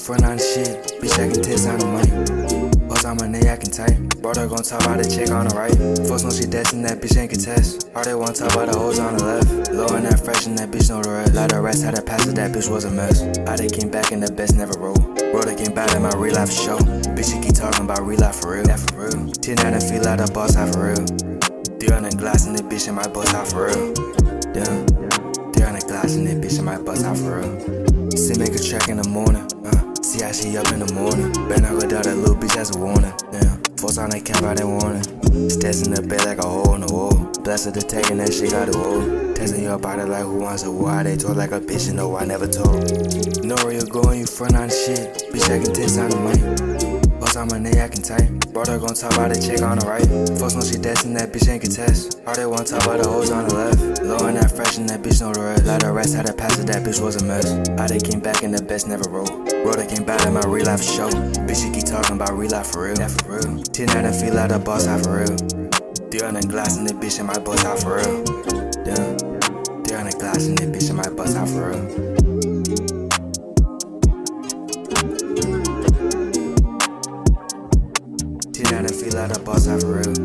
front on the shit. Bitch, I can test on the money. Post on my neck, I can type. Brother gon' talk about the chick on the right. Folks know she destined, that bitch ain't contest. All they want talk about the hoes on the left. Low and that fresh and that bitch know the rest. Lot of rest, had to pass it, that bitch was a mess. I they came back and the best never roll. Brother came back at my real life show. Bitch, she keep talking about real life for real. Yeah, for real. 10 out and feel like the boss out for real. 300 glass in the bitch and my bust out for real. Damn. 300 glass in that bitch and my bust out for real. See, make a track in the morning. See how she up in the morning. Better not go down that little bitch, that's a warning. Damn. Force on that cap, I didn't want it. Stats in the bed like a hole in the wall. Blessed to taking that shit got the wall. Testing your body like who wants a war. How they talk like a bitch and no, I never told. You know where you're going, you front on the shit. Bitch, I can test on the money. Post on my neck, I can type. Brother gon' talk about the chick on the right. Folks know she destined, that bitch ain't contest. All they want talk about the hoes on the left. Low and that fresh and that bitch know the rest. Lot of rest, had to pass it, that bitch was a mess. How they came back and the best never roll. Brother came back at my real life show. Bitch, she keep talking about real life for real. Yeah, for real. 10 out and feel like the boss out for real. 300 glass in the bitch and my bust out for real. Damn. 300 glass in the bitch and my bust out for real. I feel like the boss out for real.